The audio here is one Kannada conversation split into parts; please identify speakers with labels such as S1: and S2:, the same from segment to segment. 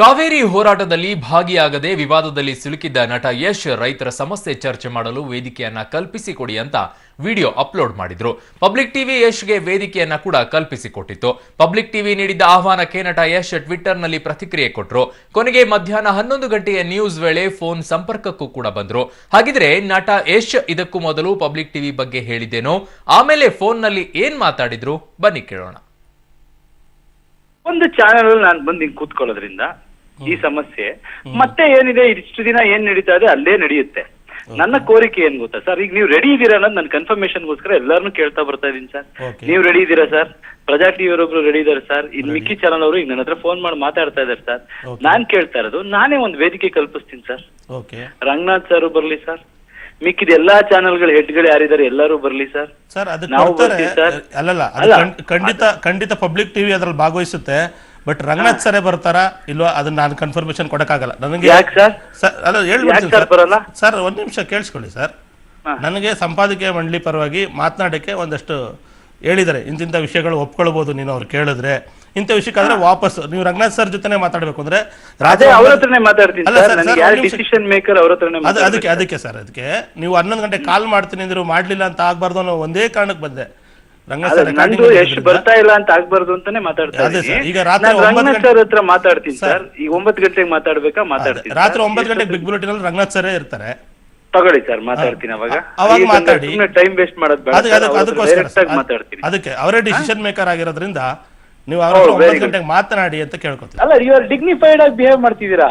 S1: ಕಾವೇರಿ ಹೋರಾಟದಲ್ಲಿ ಭಾಗಿಯಾಗದೆ ವಿವಾದದಲ್ಲಿ ಸಿಲುಕಿದ್ದ ನಟ ಯಶ್ ರೈತರ ಸಮಸ್ಯೆ ಚರ್ಚೆ ಮಾಡಲು ವೇದಿಕೆಯನ್ನ ಕಲ್ಪಿಸಿಕೊಡಿ ಅಂತ ವಿಡಿಯೋ ಅಪ್ಲೋಡ್ ಮಾಡಿದ್ರು. ಪಬ್ಲಿಕ್ ಟಿವಿ ಯಶ್ಗೆ ವೇದಿಕೆಯನ್ನ ಕೂಡ ಕಲ್ಪಿಸಿಕೊಟ್ಟಿತ್ತು. ಪಬ್ಲಿಕ್ ಟಿವಿ ನೀಡಿದ್ದ ಆಹ್ವಾನಕ್ಕೆ ನಟ ಯಶ್ ಟ್ವಿಟರ್ನಲ್ಲಿ ಪ್ರತಿಕ್ರಿಯೆ ಕೊಟ್ಟರು. ಕೊನೆಗೆ ಮಧ್ಯಾಹ್ನ 11 ಗಂಟೆಯ ನ್ಯೂಸ್ ವೇಳೆ ಫೋನ್ ಸಂಪರ್ಕಕ್ಕೂ ಕೂಡ ಬಂದ್ರು. ಹಾಗಿದ್ರೆ ನಟ ಯಶ್ ಇದಕ್ಕೂ ಮೊದಲು ಪಬ್ಲಿಕ್ ಟಿವಿ ಬಗ್ಗೆ ಹೇಳಿದ್ದೇನೋ, ಆಮೇಲೆ ಫೋನ್ನಲ್ಲಿ ಏನ್ ಮಾತಾಡಿದ್ರು ಬನ್ನಿ ಕೇಳೋಣ.
S2: ಒಂದು ಚಾನೆಲ್ ನಾನು ಬಂದು ಹಿಂಗ್ ಕೂತ್ಕೊಳ್ಳೋದ್ರಿಂದ ಈ ಸಮಸ್ಯೆ ಮತ್ತೆ ಏನಿದೆ ಇಷ್ಟು ದಿನ ಏನ್ ನಡೀತಾ ಇದೆ ಅಲ್ಲೇ ನಡೆಯುತ್ತೆ. ನನ್ನ ಕೋರಿಕೆ ಏನ್ ಗೊತ್ತಾ ಸರ್, ಈಗ ನೀವು ರೆಡಿ ಇದೀರಾ ಅನ್ನೋದು ನನ್ನ ಕನ್ಫರ್ಮೇಶನ್ಗೋಸ್ಕರ ಎಲ್ಲಾರನ್ನೂ ಕೇಳ್ತಾ ಬರ್ತಾ ಇದೀನಿ ಸರ್. ನೀವು ರೆಡಿ ಇದೀರಾ ಸರ್? ಪ್ರಜಾ ಟಿವಿ ಅವರೊಬ್ರು ರೆಡಿ ಇದಾರೆ ಸರ್. ಇನ್ ಮಿಕ್ಕಿ ಚಾನಲ್ ಅವರು ಈಗ ನನ್ನ ಹತ್ರ ಫೋನ್ ಮಾಡಿ ಮಾತಾಡ್ತಾ ಇದಾರೆ ಸರ್. ನಾನ್ ಕೇಳ್ತಾ ಇರೋದು, ನಾನೇ ಒಂದು ವೇದಿಕೆ ಕಲ್ಪಿಸ್ತೀನಿ ಸರ್. ರಂಗನಾಥ್ ಸರ್ ಬರ್ಲಿ ಸರ್, ಮಿಕ್ಕಿದ ಎಲ್ಲಾ ಚಾನೆಲ್ಗಳ ಹೆಡ್ಗಳು ಯಾರಿದ್ದಾರೆ ಎಲ್ಲರೂ ಬರ್ಲಿ ಸರ್. ನಾವು ಬರ್ತೀವಿ ಸರ್.
S3: ಖಂಡಿತ ಪಬ್ಲಿಕ್ ಟಿವಿ ಅದ್ರಲ್ಲಿ ಭಾಗವಹಿಸುತ್ತೆ. ಬಟ್ ರಂಗನಾಥ್ ಸರೇ ಬರ್ತಾರಾ ಇಲ್ವಾ ಅದನ್ನ ನಾನು ಕನ್ಫರ್ಮೇಶನ್ ಕೊಡಕ್ಕಾಗಲ್ಲ ನನಗೆ. ಸರ್ ಒಂದ್ ನಿಮಿಷ ಕೇಳಿಸ್ಕೊಳ್ಳಿ ಸರ್. ನನಗೆ ಸಂಪಾದಕೀಯ ಮಂಡಳಿ ಪರವಾಗಿ ಮಾತನಾಡಕ್ಕೆ ಒಂದಷ್ಟು ಹೇಳಿದ್ದಾರೆ. ಇಂತಿಂಥ ವಿಷಯಗಳು ಒಪ್ಕೊಳ್ಬಹುದು ನೀನು ಅವ್ರು ಕೇಳಿದ್ರೆ. ಇಂಥ ವಿಷಯಕ್ಕಾದ್ರೆ ವಾಪಸ್ ನೀವು ರಂಗನಾಥ್ ಸರ್ ಜೊತೆ ಮಾತಾಡ್ಬೇಕು ಅಂದ್ರೆ ಅದಕ್ಕೆ ಸರ್ ಅದಕ್ಕೆ ನೀವು 11 ಗಂಟೆ ಕಾಲ್ ಮಾಡ್ತೀನಿ ಅಂದ್ರು ಮಾಡ್ಲಿಲ್ಲ ಅಂತ ಆಗ್ಬಾರ್ದು ಅನ್ನೋ ಒಂದೇ ಕಾರಣಕ್ಕೆ ಬಂದೆ.
S2: ಎಷ್ಟು ಬರ್ತಾ ಇಲ್ಲ ಅಂತ ಆಗ್ಬಾರ್ದು ಅಂತಾನೆ ಮಾತಾಡ್ತಾ ಇದ್ದೀನಿ. ಈಗ ರಾತ್ರಿ 9 ಗಂಟೆ ಹತ್ರ ಮಾತಾಡ್ತೀನಿ ಸರ್. ಈಗ 9 ಗಂಟೆಗೆ ಮಾತಾಡ್ಬೇಕಾ? ಮಾತಾಡ್ತೀನಿ.
S3: ರಾತ್ರಿ 9 ಗಂಟೆಗೆ ಬಿಗ್ ಬುಲೆಟಿನ್ ಅಲ್ಲಿ ರಂಗನಾಥ್ ಸರೇ ಇರ್ತಾರೆ.
S2: ತಗೊಳ್ಳಿ ಸರ್, ಮಾತಾಡ್ತೀನಿ.
S3: ಅವಾಗ ಮಾತಾಡಿ.
S2: ಟೈಮ್ ವೇಸ್ಟ್ ಮಾಡೋದು ಬೇಡ. ಮಾತಾಡ್ತೀನಿ.
S3: ಅದಕ್ಕೆ ಅವರೇ ಡಿಸಿಷನ್ ಮೇಕರ್ ಆಗಿರೋದ್ರಿಂದ ನೀವು 9 ಗಂಟೆಗೆ ಮಾತನಾಡಿ ಅಂತ ಕೇಳ್ಕೊತೀವಿ.
S2: ಅಲ್ಲ, ಯು ಆರ್ ಡಿಗ್ನಿಫೈಡ್ ಆಗಿ ಬಿಹೇವ್ ಮಾಡ್ತಿದ್ದೀರಾ.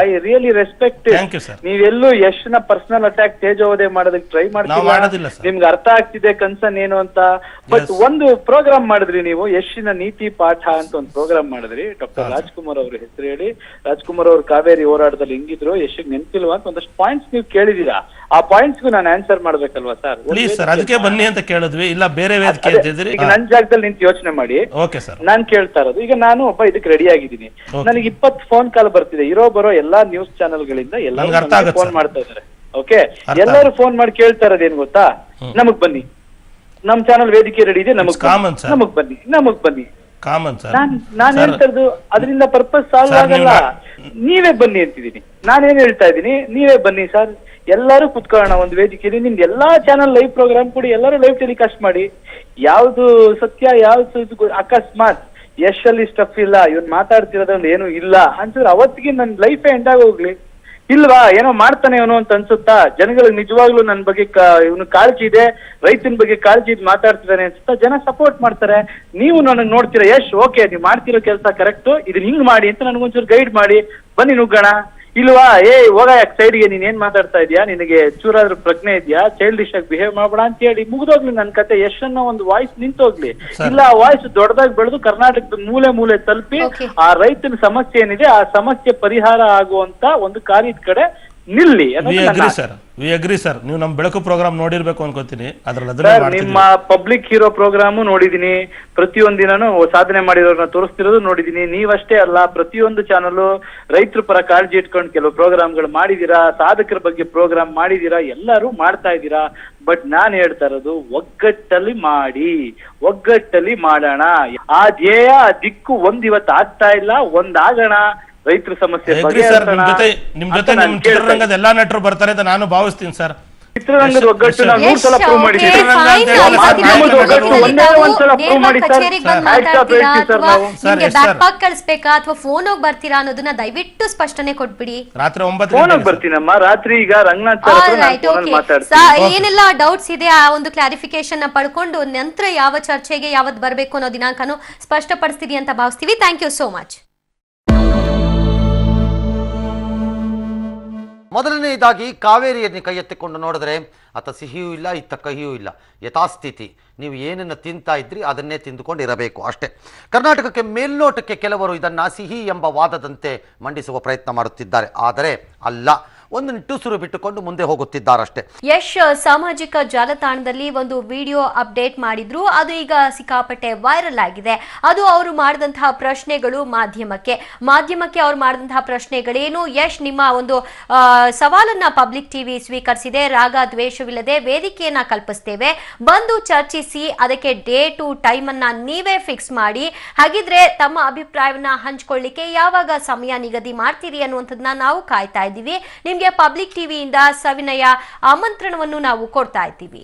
S2: I really respect. ನೀವೆಲ್ಲೂ ಯಶ್ನ ಪರ್ಸನಲ್ ಅಟ್ಯಾಕ್ ತೇಜೋವಧೆ ಮಾಡೋದಕ್ಕೆ ಟ್ರೈ ಮಾಡ್ತಿಲ್ಲ. ನಿಮ್ಗೆ ಅರ್ಥ ಆಗ್ತಿದೆ ಕನ್ಸರ್ನ್ ಏನು ಅಂತ. ಬಟ್ ಒಂದು ಪ್ರೋಗ್ರಾಮ್ ಮಾಡಿದ್ರಿ ನೀವು, ಯಶ್ನ ನೀತಿ ಪಾಠ ಅಂತ ಒಂದು ಪ್ರೋಗ್ರಾಮ್ ಮಾಡಿದ್ರಿ. ಡಾಕ್ಟರ್ ರಾಜ್ಕುಮಾರ್ ಅವ್ರ ಹೆಸರು ಹೇಳಿ, ರಾಜ್ಕುಮಾರ್ ಅವ್ರು ಕಾವೇರಿ ಹೋರಾಟದಲ್ಲಿ ಹೆಂಗಿದ್ರು, ಯಶ್ಗೆ ನೆನ್ಪಿಲ್ವಾ ಅಂತ ಒಂದಷ್ಟು ಪಾಯಿಂಟ್ಸ್ ನೀವು ಕೇಳಿದೀರಾ. ಆ ಪಾಯಿಂಟ್ಸ್ಗೂ ನಾನು ಆನ್ಸರ್ ಮಾಡ್ಬೇಕಲ್ವಾ ಸರ್?
S3: ಪ್ಲೀಸ್ ಸರ್, ಅದಕ್ಕೆ ಬನ್ನಿ ಅಂತ ಕೇಳಿದ್ವಿ. ಇಲ್ಲ ಬೇರೆ ವೇದಿಕೆ
S2: ಈಗ ನನ್ನ ಜಾಗದಲ್ಲಿ ನಿಂತು ಯೋಚನೆ ಮಾಡಿ.
S3: ಓಕೆ ಸರ್,
S2: ನಾನ್ ಕೇಳ್ತಾ ಇರೋದು, ಈಗ ನಾನು ಒಬ್ಬ ಇದಕ್ಕೆ ರೆಡಿ ಆಗಿದ್ದೀನಿ. ನನಗೆ 20 ಫೋನ್ ಕಾಲ್ ಬರ್ತಿದೆ. ಬರೋ ಎಲ್ಲಾ ನ್ಯೂಸ್ ಚಾನೆಲ್ ಗಳಿಂದ ಎಲ್ಲರೂ ಫೋನ್ ಮಾಡ್ತಾ ಇದಾರೆ. ಓಕೆ, ಎಲ್ಲರೂ ಫೋನ್ ಮಾಡಿ ಕೇಳ್ತಾ ಇರೋದು ಏನ್ ಗೊತ್ತಾ? ನಮಗ್ ಬನ್ನಿ, ನಮ್ ಚಾನಲ್ ವೇದಿಕೆ ರೆಡಿ ಇದೆ, ನಮಗ್ ಬನ್ನಿ. ನಾನ್ ಹೇಳ್ತಾ ಇರೋದು ಅದರಿಂದ ಪರ್ಪಸ್ ಸಾಲ್ವ್ ಆಗಲ್ಲ. ನೀವೇ ಬನ್ನಿ ಅಂತಿದ್ದೀನಿ. ನಾನೇನ್ ಹೇಳ್ತಾ ಇದ್ದೀನಿ, ನೀವೇ ಬನ್ನಿ ಸರ್, ಎಲ್ಲರೂ ಕುತ್ಕೊಳ್ಳೋಣ ಒಂದು ವೇದಿಕೆಯಲ್ಲಿ. ನಿಮ್ದು ಎಲ್ಲಾ ಚಾನಲ್ ಲೈವ್ ಪ್ರೋಗ್ರಾಮ್ ಕೊಡಿ, ಎಲ್ಲರೂ ಲೈವ್ ಟೆಲಿಕಾಸ್ಟ್ ಮಾಡಿ. ಯಾವ್ದು ಸತ್ಯ ಯಾವ್ದು ಅಕಸ್ಮಾತ್ ಯಶ್ ಅಲ್ಲಿ ಸ್ಟಫ್ ಇಲ್ಲ, ಇವನ್ ಮಾತಾಡ್ತಿರೋದ್ರಲ್ಲಿ ಏನು ಇಲ್ಲ ಅನ್ಸಿದ್ರೆ ಅವತ್ತಿಗೆ ನನ್ ಲೈಫ್ ಎಂಡ್ ಆಗಿ ಹೋಗ್ಲಿ. ಇಲ್ವಾ, ಏನೋ ಮಾಡ್ತಾನೆ ಇವನು ಅಂತ ಅನ್ಸುತ್ತಾ? ಜನಗಳಿಗೆ ನಿಜವಾಗ್ಲೂ ನನ್ ಬಗ್ಗೆ ಇವನು ಕಾಳಜಿ ಇದೆ, ರೈತನ ಬಗ್ಗೆ ಕಾಳಜಿ ಇದೆ, ಮಾತಾಡ್ತಿದ್ದಾನೆ ಅನ್ಸುತ್ತಾ? ಜನ ಸಪೋರ್ಟ್ ಮಾಡ್ತಾರೆ. ನೀವು ನನಗೆ ನೋಡ್ತೀರಾ, ಯಶ್ ಓಕೆ ನೀವು ಮಾಡ್ತಿರೋ ಕೆಲಸ ಕರೆಕ್ಟ್, ಇದನ್ನ ಹಿಂಗ್ ಮಾಡಿ ಅಂತ ನನಗೊಂಚೂರು ಗೈಡ್ ಮಾಡಿ, ಬನ್ನಿ ನುಗ್ಗೋಣ. ಇಲ್ವಾ, ಹೋಗ ಯಾಕೆ ಸೈಡ್ಗೆ, ನೀನ್ ಏನ್ ಮಾತಾಡ್ತಾ ಇದೀಯಾ, ನಿನಗೆ ಚೂರಾದ್ರೂ ಪ್ರಜ್ಞೆ ಇದೆಯಾ, ಚೈಲ್ಡಿಶ್ ಆಗಿ ಬಿಹೇವ್ ಮಾಡ್ಬೇಡ ಅಂತ ಹೇಳಿ ಮುಗ್ದೋಗ್ಲಿ ನನ್ ಕತೆ. ಯಶ್ ಅನ್ನೋ ಒಂದು ವಾಯ್ಸ್ ನಿಂತೋಗ್ಲಿ. ಇಲ್ಲ, ಆ ವಾಯ್ಸ್ ದೊಡ್ಡದಾಗಿ ಬೆಳೆದು ಕರ್ನಾಟಕದ ಮೂಲೆ ತಲುಪಿ ಆ ರೈತನ ಸಮಸ್ಯೆ ಏನಿದೆ ಆ ಸಮಸ್ಯೆ ಪರಿಹಾರ ಆಗುವಂತ ಒಂದು ಕಾರ್ಯದ ಕಡೆ ನಿಲ್ಲಿ.
S3: We agree sir. ನೀವು ನಮ್ ಬೆಳಕು ಪ್ರೋಗ್ರಾಮ್ ನೋಡಿರ್ಬೇಕು ಅನ್ಕೋತೀನಿ.
S2: ನಿಮ್ಮ ಪಬ್ಲಿಕ್ ಹೀರೋ ಪ್ರೋಗ್ರಾಮು ನೋಡಿದೀನಿ. ಪ್ರತಿಯೊಂದಿನೂ ಸಾಧನೆ ಮಾಡಿರೋರ್ನ ತೋರಿಸ್ತಿರೋದು ನೋಡಿದೀನಿ. ನೀವಷ್ಟೇ ಅಲ್ಲ, ಪ್ರತಿಯೊಂದು ಚಾನಲ್ ರೈತರ ಪರ ಕಾಳಜಿ ಇಟ್ಕೊಂಡು ಕೆಲವು ಪ್ರೋಗ್ರಾಮ್ಗಳು ಮಾಡಿದೀರಾ, ಸಾಧಕರ ಬಗ್ಗೆ ಪ್ರೋಗ್ರಾಮ್ ಮಾಡಿದೀರಾ, ಎಲ್ಲರೂ ಮಾಡ್ತಾ ಇದ್ದೀರಾ. ಬಟ್ ನಾನ್ ಹೇಳ್ತಾ ಇರೋದು, ಒಗ್ಗಟ್ಟಲ್ಲಿ ಮಾಡಿ, ಒಗ್ಗಟ್ಟಲ್ಲಿ ಮಾಡೋಣ. ಆ ಧ್ಯೇಯ ಆ ದಿಕ್ಕು ಇವತ್ತು ಆಗ್ತಾ ಇಲ್ಲ, ಒಂದಾಗೋಣ. ರೈತರ ಸಮಸ್ಯೆ
S3: ನಿಮ್ ಜೊತೆ ಚಿತ್ರರಂಗದ ಎಲ್ಲಾ ನಟರು ಬರ್ತಾರೆ ಅಂತ ನಾನು ಭಾವಿಸ್ತೀನಿ ಸರ್.
S2: ಚಿತ್ರರಂಗದ ಒಗ್ಗಟ್ಟು ನಾವು 100 ಸಲ ಪ್ರೂವ್ ಮಾಡಿದ್ದೀವಿ.
S4: ಕಳಿಸ್ಬೇಕಾ ಅಥವಾ ಫೋನ್ ಹೋಗಿ ಬರ್ತೀರಾ ಅನ್ನೋದನ್ನ ದಯವಿಟ್ಟು ಸ್ಪಷ್ಟನೆ ಕೊಟ್ಬಿಡಿ.
S3: ರಾತ್ರಿ 9
S2: ಫೋನ್ ಹೋಗಿ ಬರ್ತೀನಮ್ಮ. ರಾತ್ರಿ ಈಗ ರಂಗನಾಥ್
S4: ಏನೆಲ್ಲ ಡೌಟ್ಸ್ ಇದೆ ಆ ಒಂದು ಕ್ಲಾರಿಫಿಕೇಶನ್ ಪಡ್ಕೊಂಡು ನಂತರ ಯಾವ ಚರ್ಚೆಗೆ ಯಾವತ್ ಬರ್ಬೇಕು ಅನ್ನೋ ದಿನಾಂಕನು ಸ್ಪಷ್ಟಪಡಿಸ್ತೀರಿ ಅಂತ ಭಾವಿಸ್ತೀವಿ. Thank you so much.
S5: ಮೊದಲನೆಯದಾಗಿ ಕಾವೇರಿಯನ್ನು ಕೈ ಎತ್ತಿಕೊಂಡು ನೋಡಿದ್ರೆ ಆತ ಸಿಹಿಯೂ ಇಲ್ಲ, ಇತ್ತ ಕಹಿಯೂ ಇಲ್ಲ, ಯಥಾಸ್ಥಿತಿ. ನೀವು ಏನನ್ನು ತಿಂತಾ ಇದ್ರಿ ಅದನ್ನೇ ತಿಂದುಕೊಂಡು ಇರಬೇಕು ಅಷ್ಟೇ. ಕರ್ನಾಟಕಕ್ಕೆ ಮೇಲ್ನೋಟಕ್ಕೆ ಕೆಲವರು ಇದನ್ನು ಸಿಹಿ ಎಂಬ ವಾದದಂತೆ ಮಂಡಿಸುವ ಪ್ರಯತ್ನ ಮಾಡುತ್ತಿದ್ದಾರೆ. ಆದರೆ ಅಲ್ಲ, ಒಂದು ನಿಟ್ಟುಸಿರು ಬಿಟ್ಟುಕೊಂಡು ಮುಂದೆ ಹೋಗುತ್ತಿದ್ದಾರಷ್ಟೇ.
S4: ಯಶ್ ಸಾಮಾಜಿಕ ಜಾಲತಾಣದಲ್ಲಿ ಒಂದು ವಿಡಿಯೋ ಅಪ್ಡೇಟ್ ಮಾಡಿದ್ರು, ಅದು ಈಗ ಸಿಕ್ಕಾಪಟ್ಟೆ ವೈರಲ್ ಆಗಿದೆ. ಅದು ಅವರು ಮಾಡಿದಂತಹ ಪ್ರಶ್ನೆಗಳು ಮಾಧ್ಯಮಕ್ಕೆ ಅವ್ರು ಮಾಡಿದಂತಹ ಪ್ರಶ್ನೆಗಳೇನು? ಯಶ್, ನಿಮ್ಮ ಒಂದು ಸವಾಲನ್ನ ಪಬ್ಲಿಕ್ ಟಿವಿ ಸ್ವೀಕರಿಸಿದೆ. ರಾಗ ದ್ವೇಷವಿಲ್ಲದೆ ವೇದಿಕೆಯನ್ನ ಕಲ್ಪಿಸ್ತೇವೆ, ಬಂದು ಚರ್ಚಿಸಿ, ಅದಕ್ಕೆ ಡೇಟು ಟೈಮ್ ಅನ್ನ ನೀವೇ ಫಿಕ್ಸ್ ಮಾಡಿ. ಹಾಗಿದ್ರೆ ತಮ್ಮ ಅಭಿಪ್ರಾಯವನ್ನ ಹಂಚ್ಕೊಳ್ಳಿಕ್ಕೆ ಯಾವಾಗ ಸಮಯ ನಿಗದಿ ಮಾಡ್ತೀರಿ ಅನ್ನುವಂಥದ್ದನ್ನ ನಾವು ಕಾಯ್ತಾ ಇದ್ದೀವಿ. ನಿಮ್ಗೆ ಪಬ್ಲಿಕ್ ಟಿವಿಯಿಂದ ಸವಿನಯ ಆಮಂತ್ರಣವನ್ನು ನಾವು ಕೊಡ್ತಾ ಇದ್ದೀವಿ.